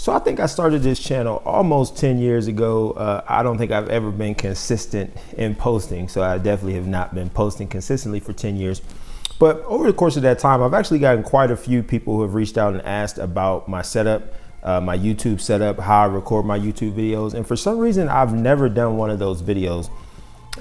So I think I started this channel almost 10 years ago. I don't think I've ever been consistent in posting. So I definitely have not been posting consistently for 10 years. But over the course of that time, I've actually gotten quite a few people who have reached out and asked about my setup, my YouTube setup, how I record my YouTube videos. And for some reason, I've never done one of those videos.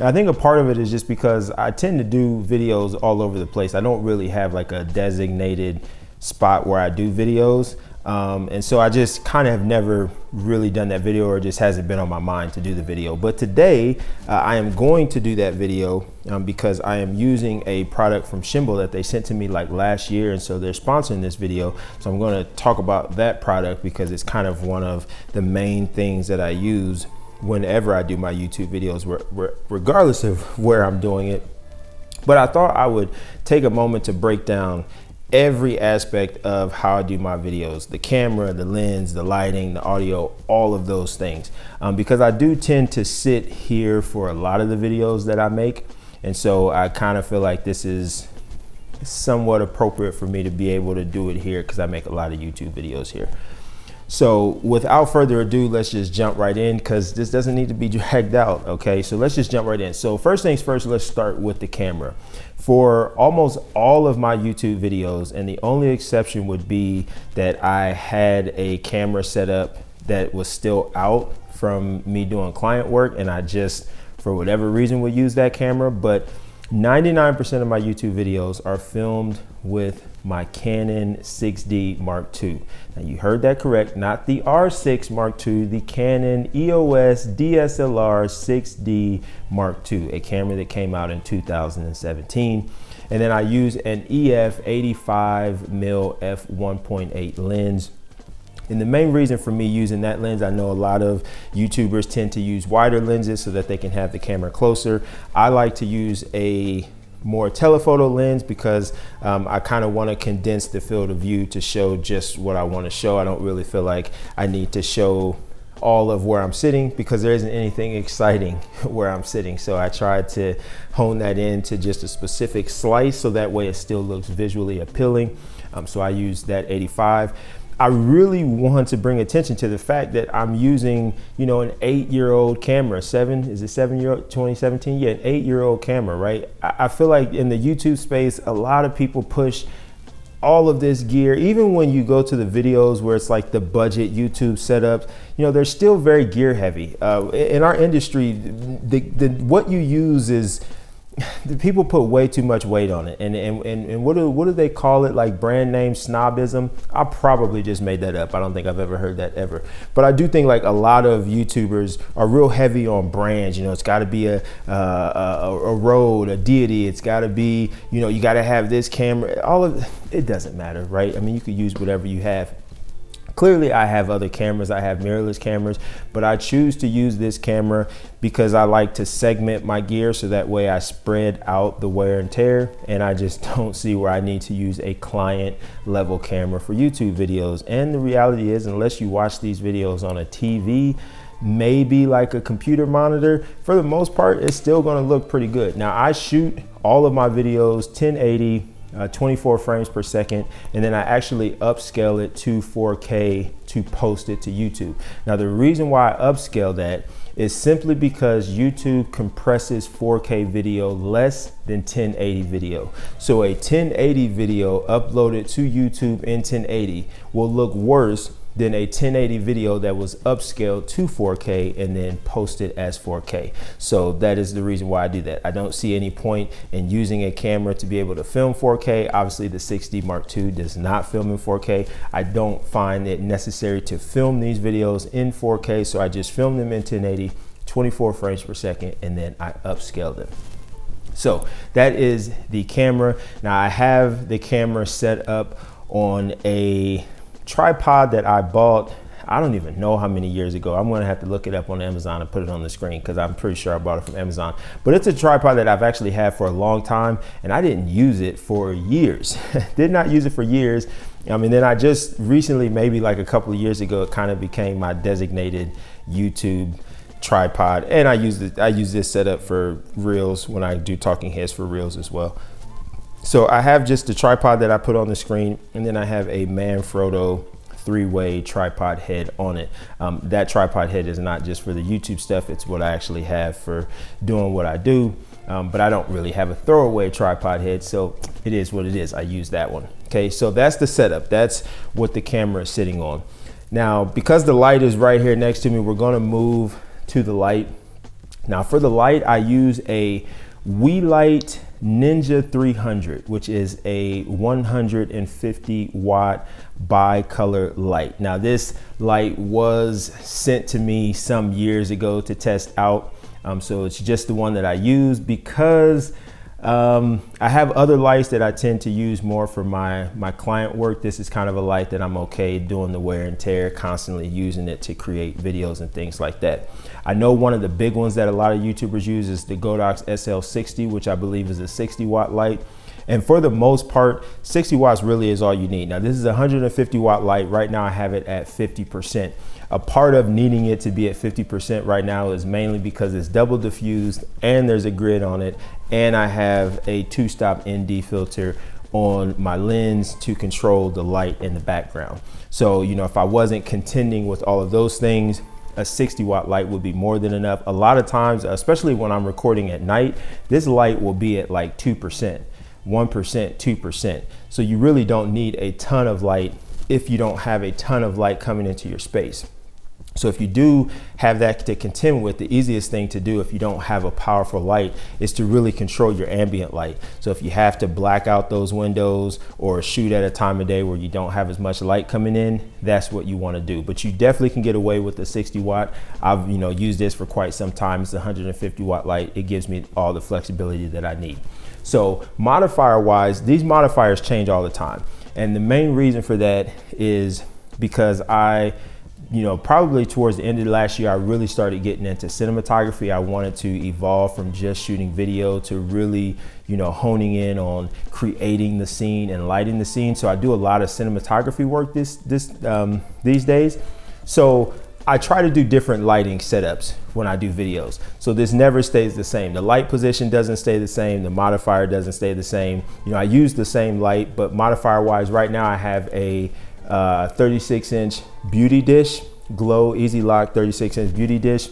I think a part of it is just because I tend to do videos all over the place. I don't really have like a designated spot where I do videos. And so I just kind of have never really done that video, or it just hasn't been on my mind to do the video. But today I am going to do that video because I am using a product from Shimble that they sent to me like last year. And so they're sponsoring this video. So I'm going to talk about that product because it's kind of one of the main things that I use whenever I do my YouTube videos, regardless of where I'm doing it. But I thought I would take a moment to break down every aspect of how I do my videos: the camera, the lens, the lighting, the audio, all of those things. Because I do tend to sit here for a lot of the videos that I make. And so I kind of feel like this is somewhat appropriate for me to be able to do it here because I make a lot of YouTube videos here. So without further ado, let's just jump right in because this doesn't need to be dragged out. Okay, so let's just jump right in. So first things first, let's start with the camera. For almost all of my YouTube videos, and the only exception would be that I had a camera set up that was still out from me doing client work, and I just, for whatever reason, would use that camera. But 99% of my YouTube videos are filmed with my Canon 6D Mark II. Now you heard that correct, not the R6 Mark II, the Canon EOS DSLR 6D Mark II, a camera that came out in 2017. And then I use an EF 85mm f1.8 lens. And the main reason for me using that lens, I know a lot of YouTubers tend to use wider lenses so that they can have the camera closer. I like to use a more telephoto lens because I kind of want to condense the field of view to show just what I want to show. I don't really feel like I need to show all of where I'm sitting because there isn't anything exciting where I'm sitting. So I try to hone that into just a specific slice so that way it still looks visually appealing. So I use that 85. I really want to bring attention to the fact that I'm using, you know, an 8-year-old camera. 7-year-old, 2017? Yeah, an 8-year-old camera, right? I feel like in the YouTube space, a lot of people push all of this gear. Even when you go to the videos where it's like the budget YouTube setups, you know, they're still very gear heavy. In our industry, what you use is, the people put way too much weight on it, and what do they call it, like brand name snobism? I probably just made that up. I don't think I've ever heard that ever, but I do think like a lot of YouTubers are real heavy on brands. You know, it's got to be a Rode, a Deity. It's got to be, you know, you got to have this camera. All of it doesn't matter, right? I mean, you could use whatever you have. Clearly, I have other cameras. I have mirrorless cameras, but I choose to use this camera because I like to segment my gear so that way I spread out the wear and tear, and I just don't see where I need to use a client level camera for YouTube videos. And the reality is, unless you watch these videos on a TV, maybe like a computer monitor, for the most part, it's still gonna look pretty good. Now, I shoot all of my videos 1080, 24 frames per second, and then I actually upscale it to 4K to post it to YouTube. Now, the reason why I upscale that is simply because YouTube compresses 4K video less than 1080 video. So a 1080 video uploaded to YouTube in 1080 will look worse than a 1080 video that was upscaled to 4K and then posted as 4K. So that is the reason why I do that. I don't see any point in using a camera to be able to film 4K. Obviously the 6D Mark II does not film in 4K. I don't find it necessary to film these videos in 4K, so I just film them in 1080, 24 frames per second, and then I upscale them. So that is the camera. Now I have the camera set up on a tripod that I bought, I don't even know how many years ago. I'm gonna have to look it up on Amazon and put it on the screen because I'm pretty sure I bought it from Amazon. But it's a tripod that I've actually had for a long time, and I didn't use it for years. Did not use it for years. I mean, then I just recently, maybe like a couple of years ago, it kind of became my designated YouTube tripod, and I use this setup for reels when I do talking heads for reels as well. So I have just the tripod that I put on the screen, and then I have a Manfrotto 3-way tripod head on it. That tripod head is not just for the YouTube stuff, it's what I actually have for doing what I do. But I don't really have a throwaway tripod head, so it is what it is. I use that one. Okay, so that's the setup. That's what the camera is sitting on. Now, because the light is right here next to me, we're gonna move to the light. Now for the light, I use a Light Ninja 300, which is a 150 watt bi-color light. Now this light was sent to me some years ago to test out. So it's just the one that I use because I have other lights that I tend to use more for my client work. This is kind of a light that I'm okay doing the wear and tear, constantly using it to create videos and things like that. I know one of the big ones that a lot of YouTubers use is the Godox SL60, which I believe is a 60 watt light. And for the most part, 60 watts really is all you need. Now this is a 150 watt light. Right now I have it at 50%. A part of needing it to be at 50% right now is mainly because it's double diffused and there's a grid on it. And I have a 2-stop ND filter on my lens to control the light in the background. So, you know, if I wasn't contending with all of those things, a 60 watt light would be more than enough. A lot of times, especially when I'm recording at night, this light will be at like 2%, 1%, 2%. So you really don't need a ton of light if you don't have a ton of light coming into your space. So if you do have that to contend with, the easiest thing to do if you don't have a powerful light is to really control your ambient light. So if you have to black out those windows or shoot at a time of day where you don't have as much light coming in, that's what you want to do. But you definitely can get away with the 60 watt. I've used this for quite some time. It's a 150 watt light. It gives me all the flexibility that I need. So modifier wise, these modifiers change all the time. And the main reason for that is because probably towards the end of last year, I really started getting into cinematography. I wanted to evolve from just shooting video to really, honing in on creating the scene and lighting the scene. So I do a lot of cinematography work these days. So I try to do different lighting setups when I do videos. So this never stays the same. The light position doesn't stay the same. The modifier doesn't stay the same. I use the same light, but modifier wise, right now I have a 36-inch beauty dish, Glow Easy Lock 36-inch beauty dish,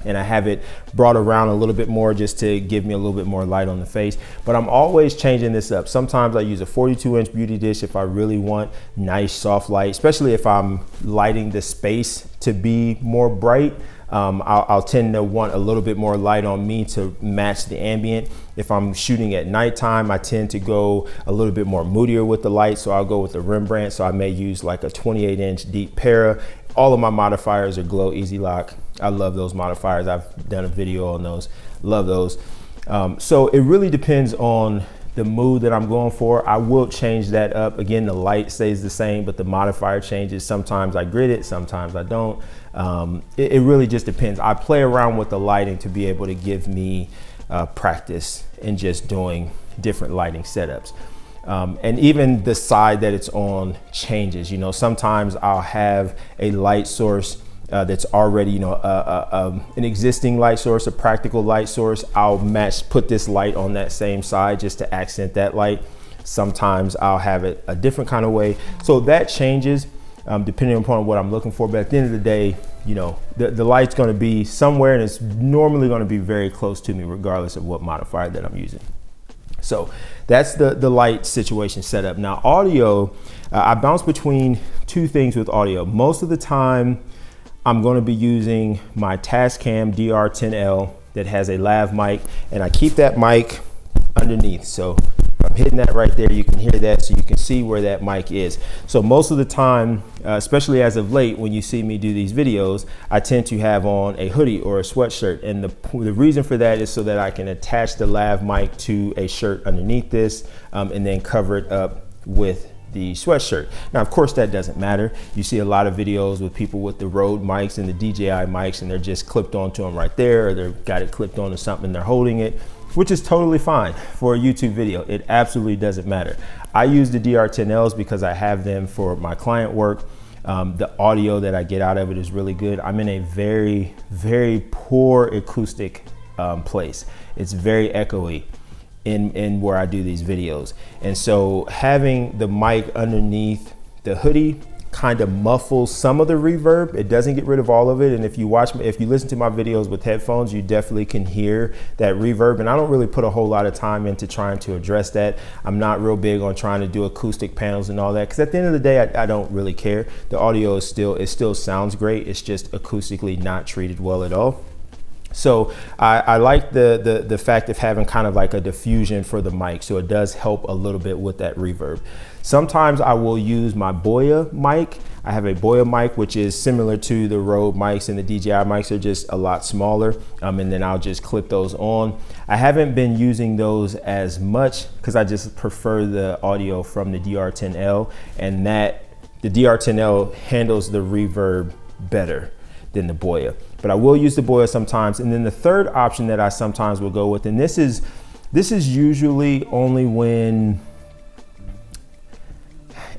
and I have it brought around a little bit more just to give me a little bit more light on the face. But I'm always changing this up. Sometimes I use a 42-inch beauty dish if I really want nice soft light, especially if I'm lighting the space to be more bright. I'll tend to want a little bit more light on me to match the ambient. If I'm shooting at nighttime, I tend to go a little bit more moodier with the light, so I'll go with the Rembrandt. So I may use like a 28-inch deep para. All of my modifiers are Glow Easy Lock. I love those modifiers. I've done a video on those. Love those. So it really depends on the mood that I'm going for. I will change that up. Again, the light stays the same, but the modifier changes. Sometimes I grid it, sometimes I don't. It really just depends. I play around with the lighting to be able to give me practice in just doing different lighting setups. And even the side that it's on changes. Sometimes I'll have a light source that's already, an existing light source, a practical light source. I'll put this light on that same side just to accent that light. Sometimes I'll have it a different kind of way. So that changes depending upon what I'm looking for. But at the end of the day, the light's going to be somewhere, and it's normally going to be very close to me regardless of what modifier that I'm using. So that's the light situation setup. Now audio, I bounce between two things with audio. Most of the time I'm going to be using my Tascam DR10L that has a lav mic, and I keep that mic underneath. So if I'm hitting that right there, you can hear that, so you can see where that mic is. So most of the time, especially as of late, when you see me do these videos, I tend to have on a hoodie or a sweatshirt. And the reason for that is so that I can attach the lav mic to a shirt underneath this and then cover it up with the sweatshirt. Now, of course, that doesn't matter. You see a lot of videos with people with the Rode mics and the DJI mics, and they're just clipped onto them right there, or they've got it clipped onto something and they're holding it, which is totally fine for a YouTube video. It absolutely doesn't matter. I use the DR10Ls because I have them for my client work. The audio that I get out of it is really good. I'm in a very, very poor acoustic place. It's very echoey in where I do these videos. And so having the mic underneath the hoodie kind of muffles some of the reverb. It doesn't get rid of all of it. And if you listen to my videos with headphones, you definitely can hear that reverb. And I don't really put a whole lot of time into trying to address that. I'm not real big on trying to do acoustic panels and all that, because at the end of the day, I don't really care. The audio it still sounds great. It's just acoustically not treated well at all. So I like the fact of having kind of like a diffusion for the mic, so it does help a little bit with that reverb. Sometimes I will use my Boya mic. I have a Boya mic, which is similar to the Rode mics, and the DJI mics are just a lot smaller, and then I'll just clip those on. I haven't been using those as much because I just prefer the audio from the DR10L, and the DR10L handles the reverb better than the Boya. But I will use the Boya sometimes. And then the third option that I sometimes will go with, and this is usually only when,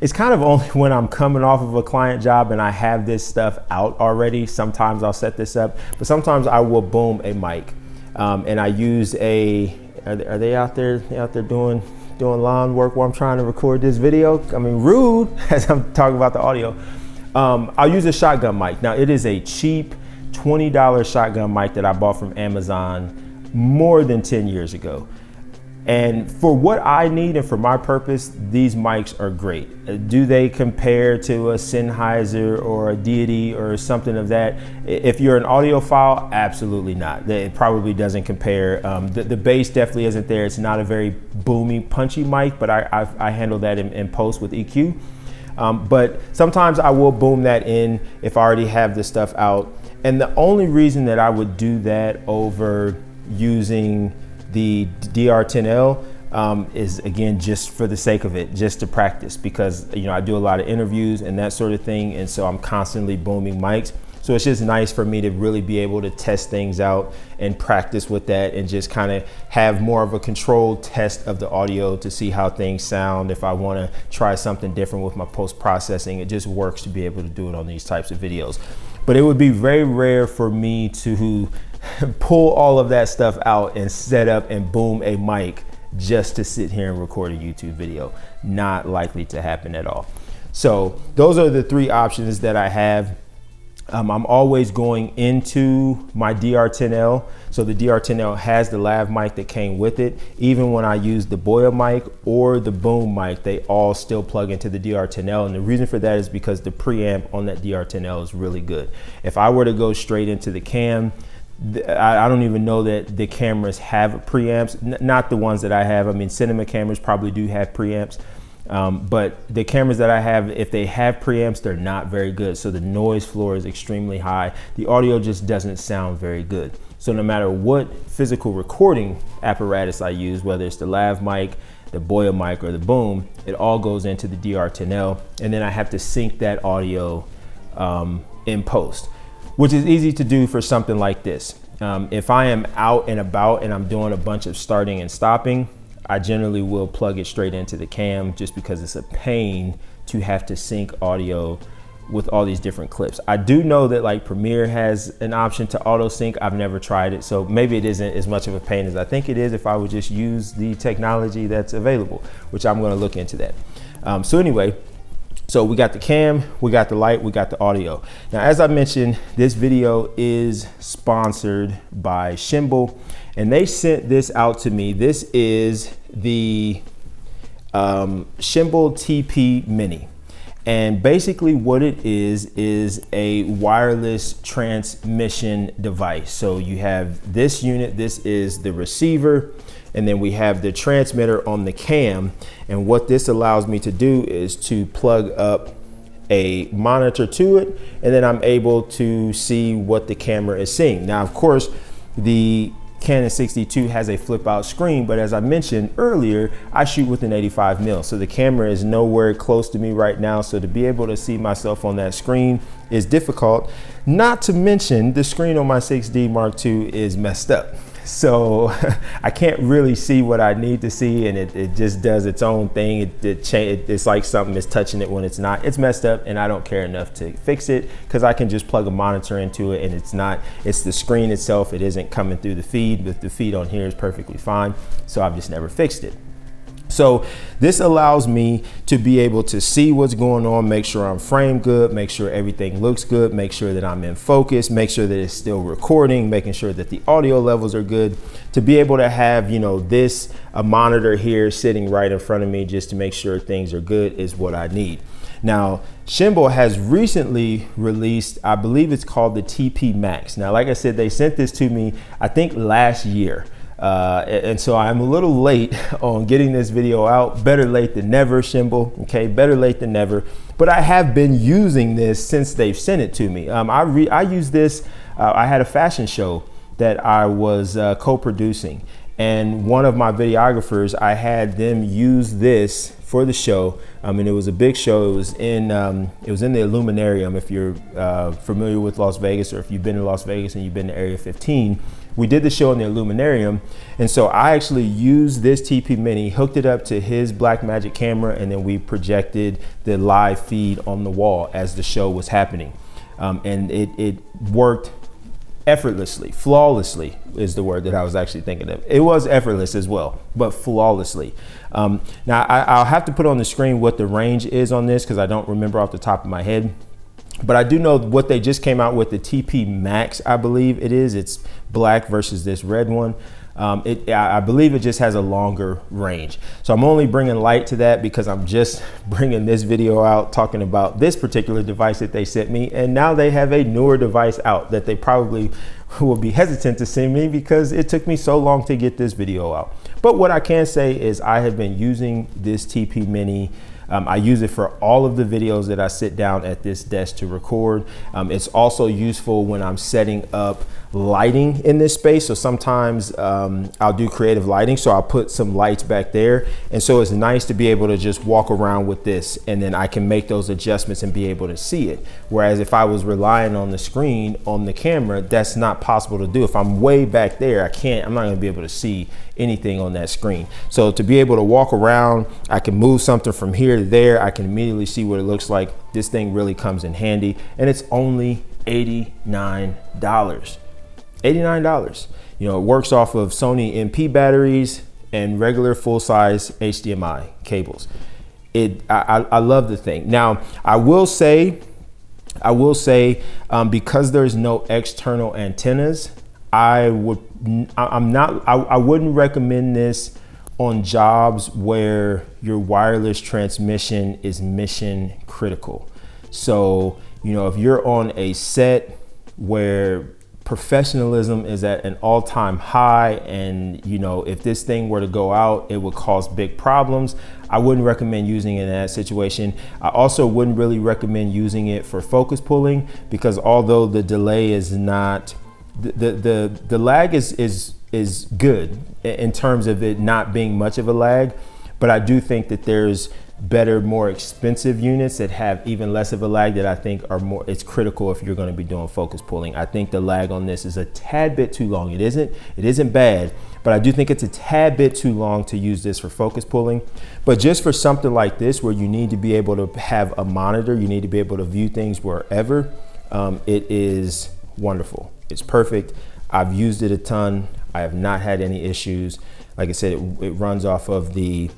it's kind of only when I'm coming off of a client job and I have this stuff out already. Sometimes I'll set this up, but sometimes I will boom a mic. And I use are they out there doing lawn work while I'm trying to record this video? I mean, rude, as I'm talking about the audio. I'll use a shotgun mic. Now, it is a cheap $20 shotgun mic that I bought from Amazon more than 10 years ago. And for what I need and for my purpose, these mics are great. Do they compare to a Sennheiser or a Deity or something of that? If you're an audiophile, absolutely not. It probably doesn't compare. The bass definitely isn't there. It's not a very boomy, punchy mic, but I handle that in post with EQ. But sometimes I will boom that in if I already have the stuff out. And the only reason that I would do that over using the DR10L is, again, just for the sake of it, just to practice, because I do a lot of interviews and that sort of thing, and so I'm constantly booming mics. So it's just nice for me to really be able to test things out and practice with that, and just kind of have more of a controlled test of the audio to see how things sound. If I want to try something different with my post-processing, it just works to be able to do it on these types of videos. But it would be very rare for me to pull all of that stuff out and set up and boom a mic just to sit here and record a YouTube video. Not likely to happen at all. So those are the three options that I have. I'm always going into my DR10L. So the DR10L has the lav mic that came with it. Even when I use the Boya mic or the boom mic, they all still plug into the DR10L. And the reason for that is because the preamp on that DR10L is really good. If I were to go straight into the cam, I don't even know that the cameras have preamps, not the ones that I have. I mean, cinema cameras probably do have preamps. But the cameras that I have, if they have preamps, they're not very good. So the noise floor is extremely high. The audio just doesn't sound very good. So no matter what physical recording apparatus I use, whether it's the lav mic, the Boya mic, or the boom, it all goes into the DR10L. And then I have to sync that audio in post, which is easy to do for something like this. If I am out and about and I'm doing a bunch of starting and stopping, I generally will plug it straight into the cam, just because it's a pain to have to sync audio with all these different clips. I do know that like Premiere has an option to auto sync. I've never tried it, so maybe it isn't as much of a pain as I think it is if I would just use the technology that's available, which I'm gonna look into that. So anyway, so we got the cam, we got the light, we got the audio. Now, as I mentioned, this video is sponsored by Shimbal, and they sent this out to me. This is the Shimbal TP Mini. And basically what it is a wireless transmission device. So you have this unit, this is the receiver, and then we have the transmitter on the cam. And what this allows me to do is to plug up a monitor to it, and then I'm able to see what the camera is seeing. Now, of course, the Canon 62 has a flip out screen, but as I mentioned earlier, I shoot with an 85mm, so the camera is nowhere close to me right now, so to be able to see myself on that screen is difficult. Not to mention the screen on my 6D Mark II is messed up, so I can't really see what I need to see, and it just does its own thing. It's like something is touching it when it's not. It's messed up, and I don't care enough to fix it, because I can just plug a monitor into it, and it's the screen itself. It isn't coming through the feed, but the feed on here is perfectly fine, so I've just never fixed it. So this allows me to be able to see what's going on, make sure I'm framed good, make sure everything looks good, make sure that I'm in focus, make sure that it's still recording, making sure that the audio levels are good, to be able to have, you know, a monitor here sitting right in front of me just to make sure things are good is what I need. Now, Shimbo has recently released, I believe it's called the TP Max. Now, like I said, they sent this to me, I think last year. And so I'm a little late on getting this video out. Better late than never, Shimbo. Okay, better late than never. But I have been using this since they've sent it to me. I use this. I had a fashion show that I was co-producing, and one of my videographers, I had them use this for the show. And it was a big show. It was in the Illuminarium. If you're familiar with Las Vegas, or if you've been to Las Vegas and you've been to Area 15, we did the show in the Illuminarium. And so I actually used this TP Mini, hooked it up to his Blackmagic camera, and then we projected the live feed on the wall as the show was happening. And it worked effortlessly. Flawlessly is the word that I was actually thinking of. It was effortless as well, but flawlessly. Now I'll have to put on the screen what the range is on this, because I don't remember off the top of my head. But I do know what they just came out with, the TP Max, I believe it is. It's black versus this red one. I believe it just has a longer range. So I'm only bringing light to that because I'm just bringing this video out talking about this particular device that they sent me. And now they have a newer device out that they probably will be hesitant to send me because it took me so long to get this video out. But what I can say is I have been using this TP Mini. I use it for all of the videos that I sit down at this desk to record. It's also useful when I'm setting up lighting in this space. So sometimes I'll do creative lighting, so I'll put some lights back there. And so it's nice to be able to just walk around with this, and then I can make those adjustments and be able to see it. Whereas if I was relying on the screen, on the camera, that's not possible to do. If I'm way back there, I'm not gonna be able to see anything on that screen. So to be able to walk around, I can move something from here to there, I can immediately see what it looks like. This thing really comes in handy, and it's only $89. $89. You know, it works off of Sony MP batteries and regular full-size HDMI cables. I love the thing. Now, I will say, because there's no external antennas, I wouldn't recommend this on jobs where your wireless transmission is mission critical. So, you know, if you're on a set where professionalism is at an all-time high, and you know, if this thing were to go out, it would cause big problems, I wouldn't recommend using it in that situation. I also wouldn't really recommend using it for focus pulling, because although the delay is not, the lag is good in terms of it not being much of a lag, but I do think that there's better, more expensive units that have even less of a lag that I think are more, it's critical if you're going to be doing focus pulling. I think the lag on this is a tad bit too long. It isn't bad, but I do think it's a tad bit too long to use this for focus pulling. But just for something like this, where you need to be able to have a monitor, you need to be able to view things wherever, it is wonderful. It's perfect. I've used it a ton. I have not had any issues. Like I said, it runs off of the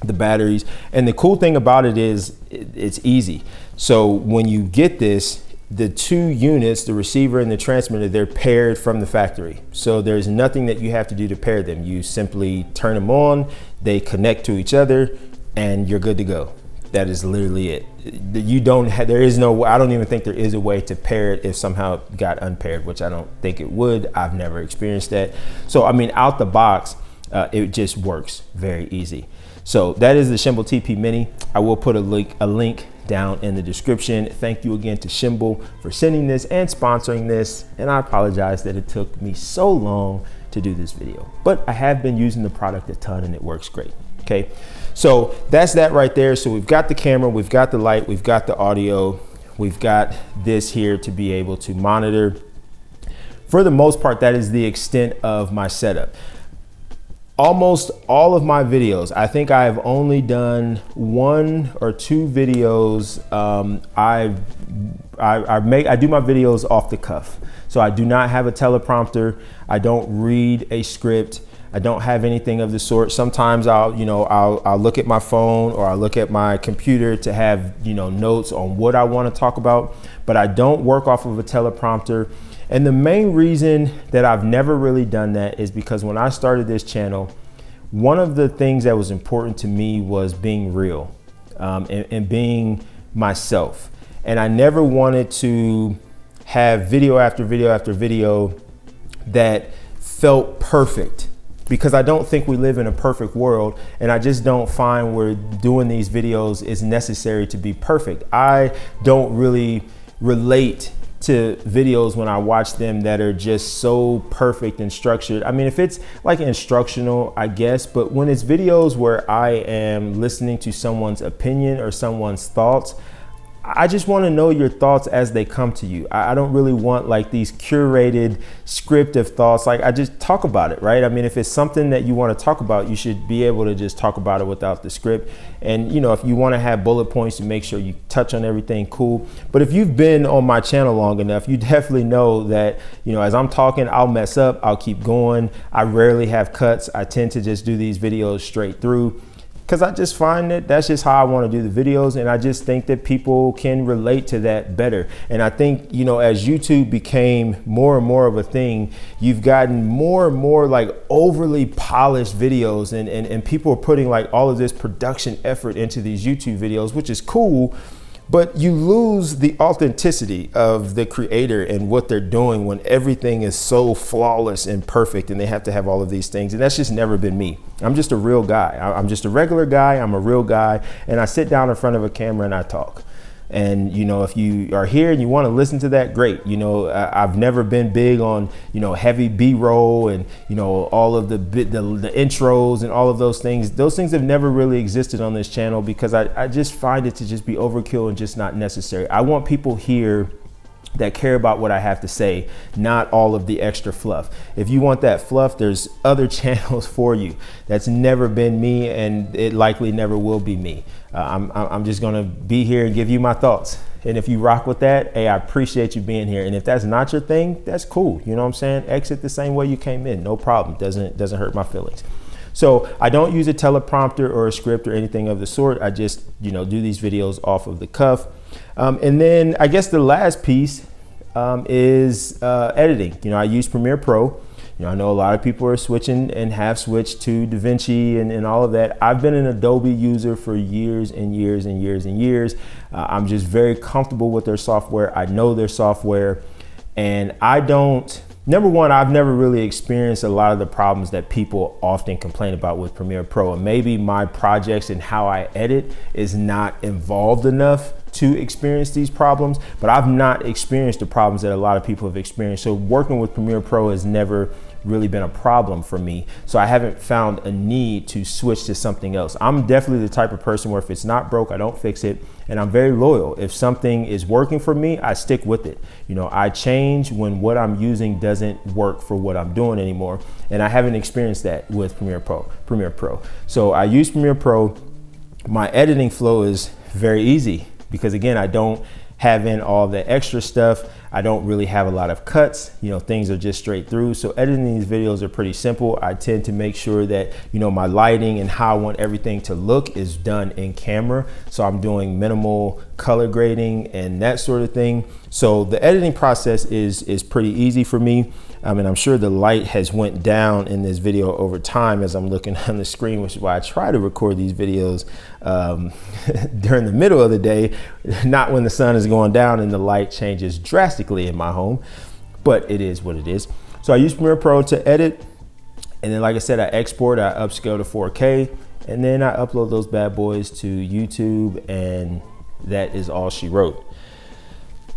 batteries, and the cool thing about it is it's easy. So when you get this, the two units, the receiver and the transmitter, they're paired from the factory. So there's nothing that you have to do to pair them. You simply turn them on, they connect to each other, and you're good to go. That is literally it. You don't have, there is no, I don't even think there is a way to pair it if somehow it got unpaired, which I don't think it would. I've never experienced that. So I mean, out the box, it just works very easy. So that is the Shimbo TP Mini. I will put a link down in the description. Thank you again to Shimbo for sending this and sponsoring this. And I apologize that it took me so long to do this video, but I have been using the product a ton and it works great. Okay, so that's that right there. So we've got the camera, we've got the light, we've got the audio, we've got this here to be able to monitor. For the most part, that is the extent of my setup. Almost all of my videos, I think I've only done 1 or 2 videos. I do my videos off the cuff. So I do not have a teleprompter. I don't read a script. I don't have anything of the sort. Sometimes I'll look at my phone or I'll look at my computer to have, notes on what I want to talk about, but I don't work off of a teleprompter. And the main reason that I've never really done that is because when I started this channel, one of the things that was important to me was being real, and being myself. And I never wanted to have video after video after video that felt perfect, because I don't think we live in a perfect world, and I just don't find where doing these videos is necessary to be perfect. I don't really relate to videos when I watch them that are just so perfect and structured. I mean, if it's like instructional, I guess, but when it's videos where I am listening to someone's opinion or someone's thoughts, I just want to know your thoughts as they come to you. I don't really want like these curated script of thoughts. Like, I just talk about it, right? I mean, if it's something that you want to talk about, you should be able to just talk about it without the script. And if you want to have bullet points to make sure you touch on everything, cool. But if you've been on my channel long enough, you definitely know that, as I'm talking, I'll mess up, I'll keep going. I rarely have cuts. I tend to just do these videos straight through, because I just find that that's just how I want to do the videos. And I just think that people can relate to that better. And I think, as YouTube became more and more of a thing, you've gotten more and more like overly polished videos, and people are putting like all of this production effort into these YouTube videos, which is cool. But you lose the authenticity of the creator and what they're doing when everything is so flawless and perfect and they have to have all of these things. And that's just never been me. I'm just a real guy. I'm just a regular guy. I'm a real guy. And I sit down in front of a camera and I talk. And, if you are here and you want to listen to that, great. I've never been big on, heavy B-roll and, all of the intros and all of those things. Those things have never really existed on this channel, because I just find it to just be overkill and just not necessary. I want people here that care about what I have to say, not all of the extra fluff. If you want that fluff, there's other channels for you. That's never been me, and it likely never will be me. I'm just gonna be here and give you my thoughts. And if you rock with that, hey, I appreciate you being here. And if that's not your thing, that's cool. You know what I'm saying? Exit the same way you came in, no problem. Doesn't hurt my feelings. So I don't use a teleprompter or a script or anything of the sort. I just, do these videos off of the cuff. And then I guess the last piece is editing. I use Premiere Pro. I know a lot of people are switching and have switched to DaVinci and all of that. I've been an Adobe user for years and years and years and years. I'm just very comfortable with their software. I know their software, and number one, I've never really experienced a lot of the problems that people often complain about with Premiere Pro. And maybe my projects and how I edit is not involved enough to experience these problems, but I've not experienced the problems that a lot of people have experienced. So working with Premiere Pro has never really been a problem for me. So I haven't found a need to switch to something else. I'm definitely the type of person where if it's not broke, I don't fix it. And I'm very loyal. If something is working for me, I stick with it. I change when what I'm using doesn't work for what I'm doing anymore. And I haven't experienced that with Premiere Pro. So I use Premiere Pro. My editing flow is very easy, because again, I don't have in all the extra stuff. I don't really have a lot of cuts. Things are just straight through. So editing these videos are pretty simple. I tend to make sure that, my lighting and how I want everything to look is done in camera. So I'm doing minimal color grading and that sort of thing. So the editing process is pretty easy for me. And I'm sure the light has went down in this video over time as I'm looking on the screen, which is why I try to record these videos during the middle of the day, not when the sun is going down and the light changes drastically in my home, but it is what it is. So I use Premiere Pro to edit. And then, like I said, I export, I upscale to 4K, and then I upload those bad boys to YouTube, and that is all she wrote.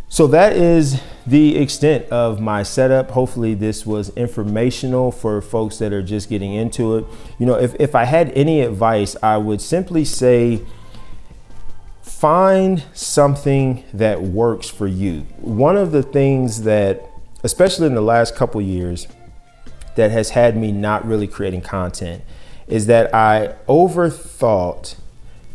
So that is the extent of my setup. Hopefully this was informational for folks that are just getting into it. If I had any advice, I would simply say, find something that works for you. One of the things that, especially in the last couple years, that has had me not really creating content is that I overthought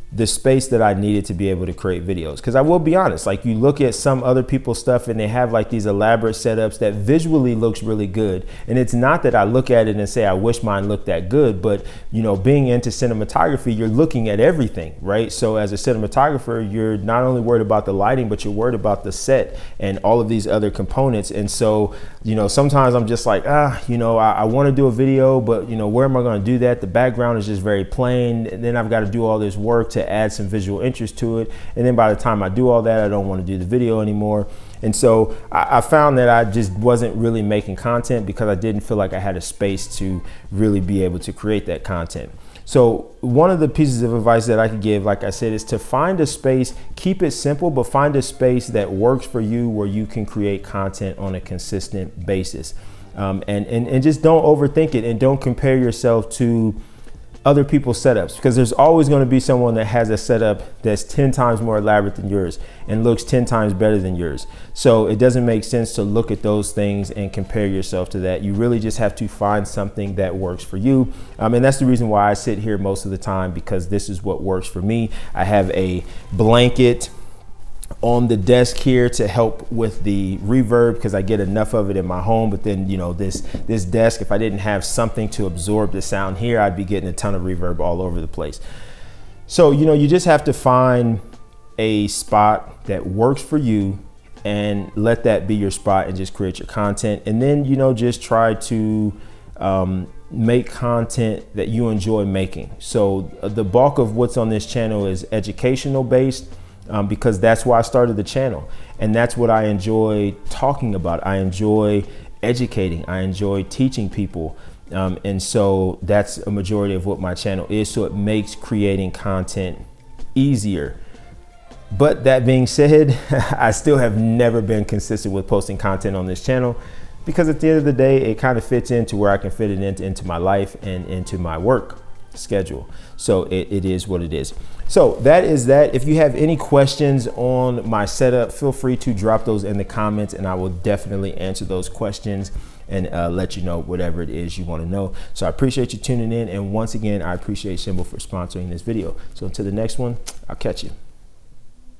the space that I needed to be able to create videos. Because I will be honest, like you look at some other people's stuff and they have like these elaborate setups that visually looks really good. And it's not that I look at it and say, I wish mine looked that good, but you know, being into cinematography, you're looking at everything, right? So as a cinematographer, you're not only worried about the lighting, but you're worried about the set and all of these other components. And so, you know, sometimes I'm just like, you know, I want to do a video, but you know, where am I going to do that? The background is just very plain. And then I've got to do all this work to add some visual interest to it. And then by the time I do all that, I don't want to do the video anymore. And so I found that I just wasn't really making content because I didn't feel like I had a space to really be able to create that content. So one of the pieces of advice that I could give, like I said, is to find a space, keep it simple, but find a space that works for you where you can create content on a consistent basis. And just don't overthink it and don't compare yourself to other people's setups, because there's always going to be someone that has a setup that's 10 times more elaborate than yours and looks 10 times better than yours. So it doesn't make sense to look at those things and compare yourself to that. You really just have to find something that works for you. And that's the reason why I sit here most of the time, because this is what works for me. I have a blanket on the desk here to help with the reverb because I get enough of it in my home. But then, you know, this desk, if I didn't have something to absorb the sound here, I'd be getting a ton of reverb all over the place. So, you know, you just have to find a spot that works for you and let that be your spot and just create your content. And then, you know, just try to make content that you enjoy making. So the bulk of what's on this channel is educational based. Because that's why I started the channel, and that's what I enjoy talking about. I enjoy educating, I enjoy teaching people, and so that's a majority of what my channel is. So it makes creating content easier. But that being said, I still have never been consistent with posting content on this channel, because at the end of the day, it kind of fits into where I can fit it into my life and into my work schedule. So it is what it is. So that is that. If you have any questions on my setup, feel free to drop those in the comments and I will definitely answer those questions and let you know whatever it is you want to know. So I appreciate you tuning in. And once again, I appreciate Symbol for sponsoring this video. So until the next one, I'll catch you.